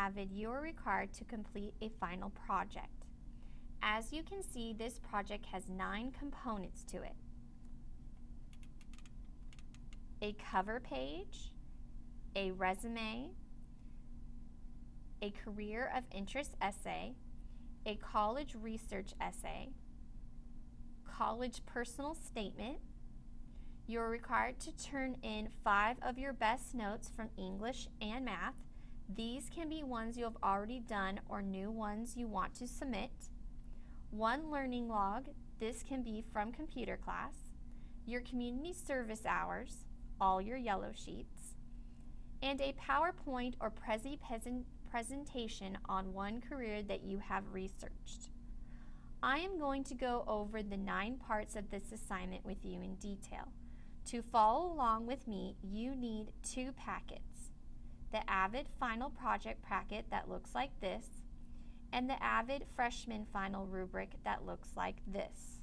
AVID, you are required to complete a final project. As you can see, this project has 9 components to it. A cover page, a resume, a career of interest essay, a college research essay, college personal statement. You're required to turn in 5 of your best notes from English and math. These can be ones you have already done or new ones you want to submit. 1 learning log, this can be from computer class. Your community service hours, all your yellow sheets. And a PowerPoint or presentation on one career that you have researched. I am going to go over the 9 parts of this assignment with you in detail. To follow along with me, you need 2 packets. The AVID Final Project packet that looks like this, and the AVID Freshman Final Rubric that looks like this.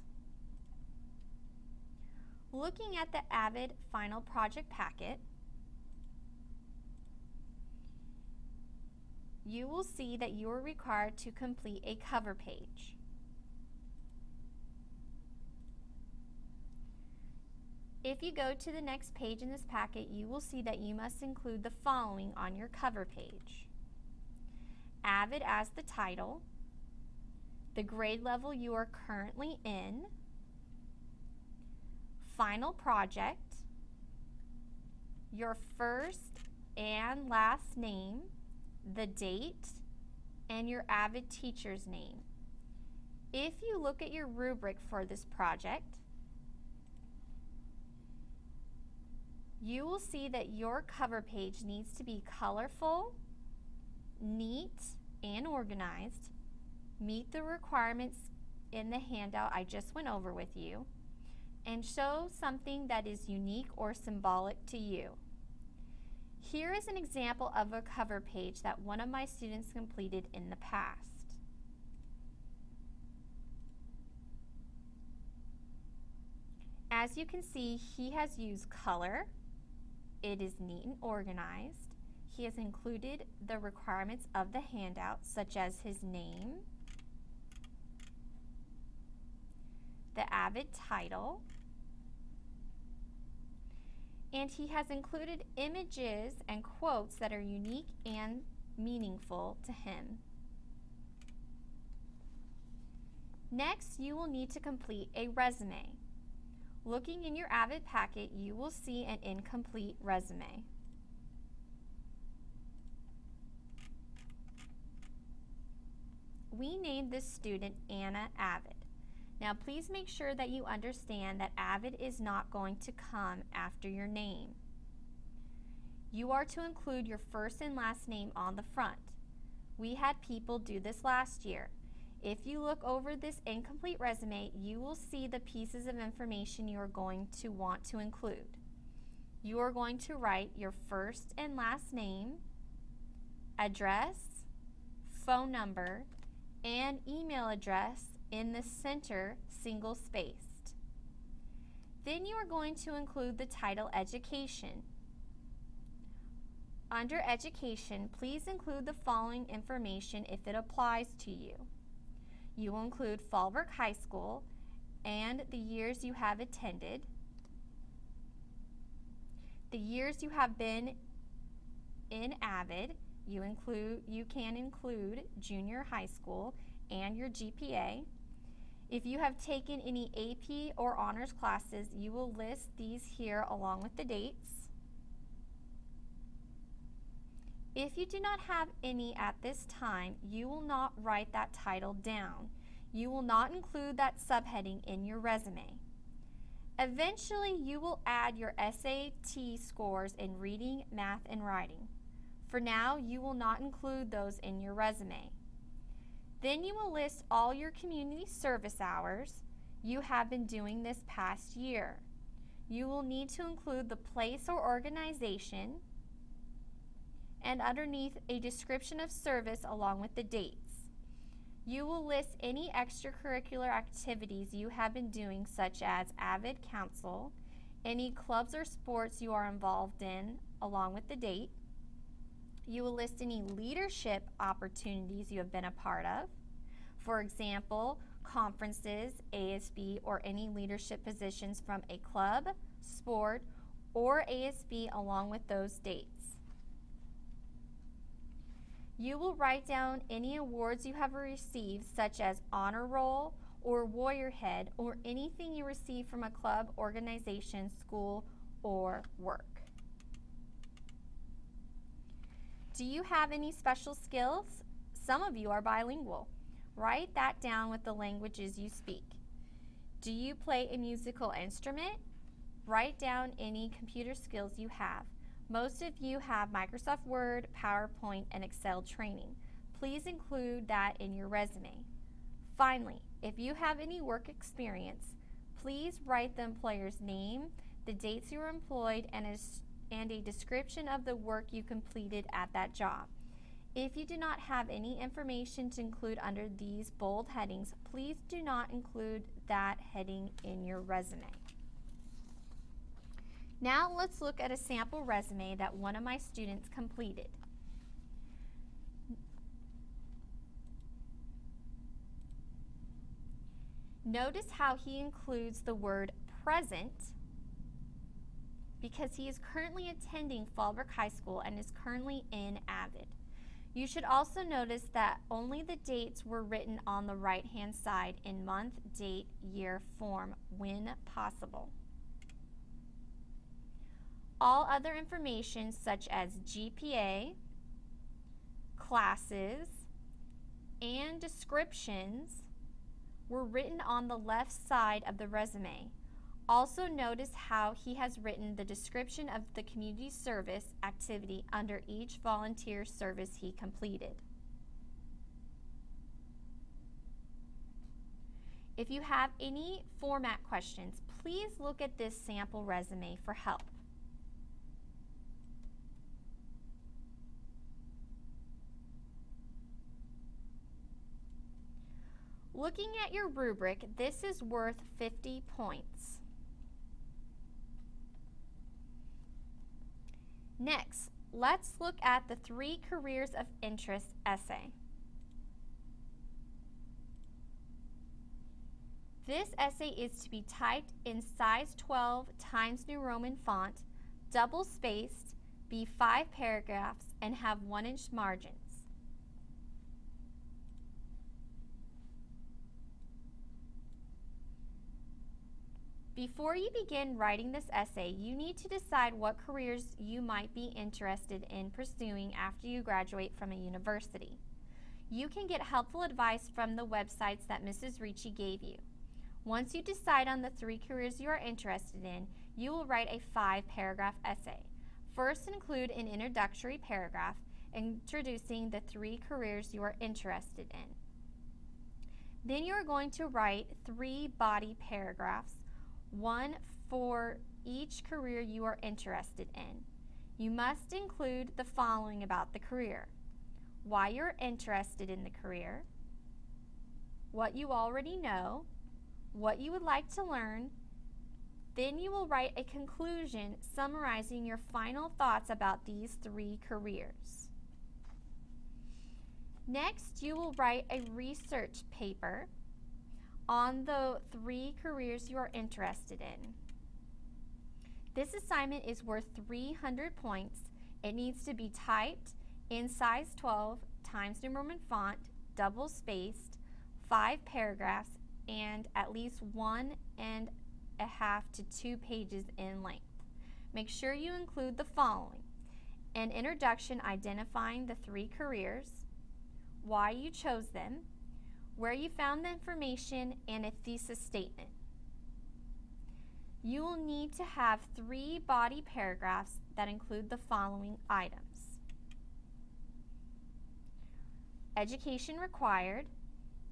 Looking at the AVID Final Project packet, you will see that you are required to complete a cover page. If you go to the next page in this packet, you will see that you must include the following on your cover page. AVID as the title, the grade level you are currently in, final project, your first and last name, the date, and your AVID teacher's name. If you look at your rubric for this project, you will see that your cover page needs to be colorful, neat, and organized, meet the requirements in the handout I just went over with you, and show something that is unique or symbolic to you. Here is an example of a cover page that one of my students completed in the past. As you can see, he has used color. It is neat and organized. He has included the requirements of the handout, such as his name, the AVID title, and he has included images and quotes that are unique and meaningful to him. Next, you will need to complete a resume. Looking in your AVID packet, you will see an incomplete resume. We named this student Anna AVID. Now please make sure that you understand that AVID is not going to come after your name. You are to include your first and last name on the front. We had people do this last year. If you look over this incomplete resume, you will see the pieces of information you are going to want to include. You are going to write your first and last name, address, phone number, and email address in the center, single-spaced. Then you are going to include the title Education. Under Education, please include the following information if it applies to you. You will include Fallbrook High School and the years you have attended, the years you have been in AVID. You can include junior high school and your GPA. If you have taken any AP or honors classes, you will list these here along with the dates. If you do not have any at this time, you will not write that title down. You will not include that subheading in your resume. Eventually, you will add your SAT scores in reading, math, and writing. For now, you will not include those in your resume. Then you will list all your community service hours you have been doing this past year. You will need to include the place or organization, and underneath a description of service along with the dates. You will list any extracurricular activities you have been doing, such as AVID Council, any clubs or sports you are involved in along with the date, You will list any leadership opportunities you have been a part of. For example, conferences, ASB, or any leadership positions from a club, sport, or ASB along with those dates. You will write down any awards you have received, such as Honor Roll or Warrior Head, or anything you received from a club, organization, school, or work. Do you have any special skills? Some of you are bilingual. Write that down with the languages you speak. Do you play a musical instrument? Write down any computer skills you have. Most of you have Microsoft Word, PowerPoint, and Excel training. Please include that in your resume. Finally, if you have any work experience, please write the employer's name, the dates you were employed, and a description of the work you completed at that job. If you do not have any information to include under these bold headings, please do not include that heading in your resume. Now let's look at a sample resume that one of my students completed. Notice how he includes the word present because he is currently attending Fallbrook High School and is currently in AVID. You should also notice that only the dates were written on the right-hand side in month, date, year form when possible. All other information such as GPA, classes, and descriptions were written on the left side of the resume. Also notice how he has written the description of the community service activity under each volunteer service he completed. If you have any format questions, please look at this sample resume for help. Looking at your rubric, this is worth 50 points. Next, let's look at the 3 careers of interest essay. This essay is to be typed in size 12 Times New Roman font, double spaced, be 5 paragraphs, and have 1-inch margins. Before you begin writing this essay, you need to decide what careers you might be interested in pursuing after you graduate from a university. You can get helpful advice from the websites that Mrs. Ricci gave you. Once you decide on the 3 careers you are interested in, you will write a 5-paragraph essay. First, include an introductory paragraph introducing the 3 careers you are interested in. Then you are going to write 3 body paragraphs, 1 for each career you are interested in. You must include the following about the career: why you're interested in the career, what you already know, what you would like to learn. Then you will write a conclusion summarizing your final thoughts about these 3 careers. Next, you will write a research paper on the 3 careers you are interested in. This assignment is worth 300 points. It needs to be typed in size 12 Times New Roman font, double spaced, 5 paragraphs, and at least 1.5 to 2 pages in length. Make sure you include the following: an introduction identifying the 3 careers, why you chose them, where you found the information, and a thesis statement. You will need to have 3 body paragraphs that include the following items: education required,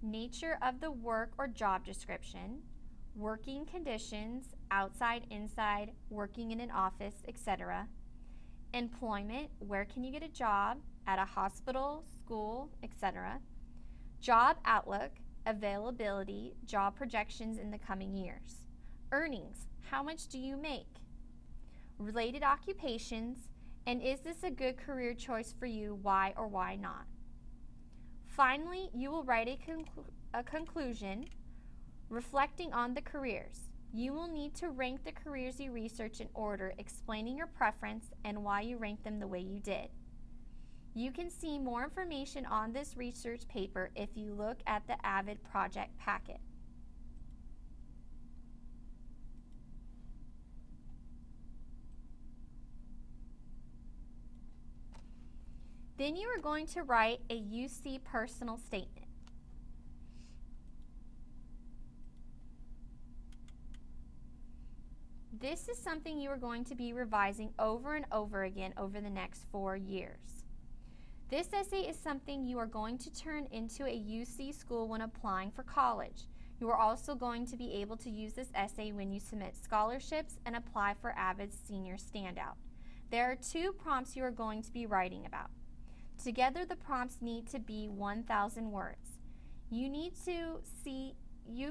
nature of the work or job description, working conditions, outside, inside, working in an office, etc., employment, where can you get a job, at a hospital, school, etc., job outlook, availability, job projections in the coming years, earnings, how much do you make, related occupations, And is this a good career choice for you? Why or why not? Finally, you will write a conclusion reflecting on the careers. You will need to rank the careers you research in order, explaining your preference and why you ranked them the way you did. You can see more information on this research paper if you look at the AVID project packet. Then you are going to write a UC personal statement. This is something you are going to be revising over and over again over the next 4 years. This essay is something you are going to turn into a UC school when applying for college. You are also going to be able to use this essay when you submit scholarships and apply for AVID's Senior Standout. There are 2 prompts you are going to be writing about. Together, the prompts need to be 1,000 words. You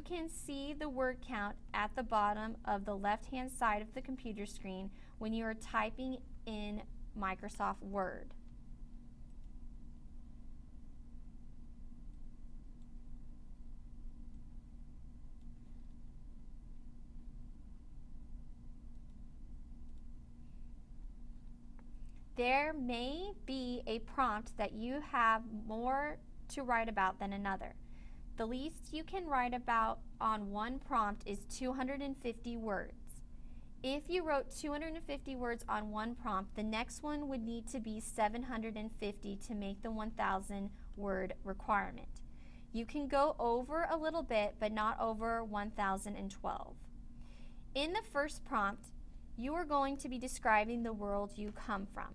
can see the word count at the bottom of the left-hand side of the computer screen when you are typing in Microsoft Word. There may be a prompt that you have more to write about than another. The least you can write about on one prompt is 250 words. If you wrote 250 words on one prompt, the next one would need to be 750 to make the 1,000 word requirement. You can go over a little bit, but not over 1,012. In the first prompt, you are going to be describing the world you come from.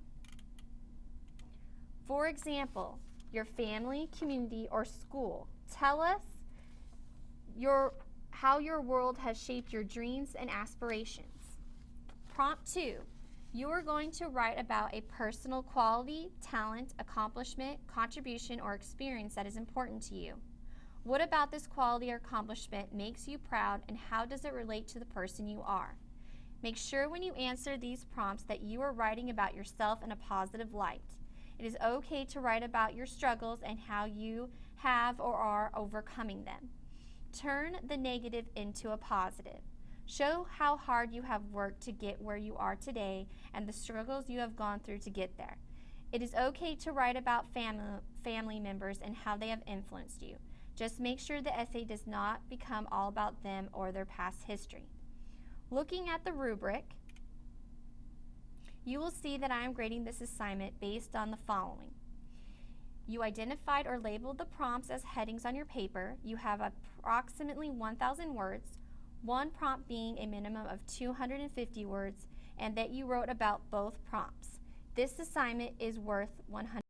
For example, your family, community, or school. Tell us how your world has shaped your dreams and aspirations. Prompt 2. You are going to write about a personal quality, talent, accomplishment, contribution, or experience that is important to you. What about this quality or accomplishment makes you proud, and how does it relate to the person you are? Make sure when you answer these prompts that you are writing about yourself in a positive light. It is okay to write about your struggles and how you have or are overcoming them. Turn the negative into a positive. Show how hard you have worked to get where you are today and the struggles you have gone through to get there. It is okay to write about family members and how they have influenced you. Just make sure the essay does not become all about them or their past history. Looking at the rubric, you will see that I am grading this assignment based on the following. You identified or labeled the prompts as headings on your paper. You have approximately 1,000 words, one prompt being a minimum of 250 words, and that you wrote about both prompts. This assignment is worth 100.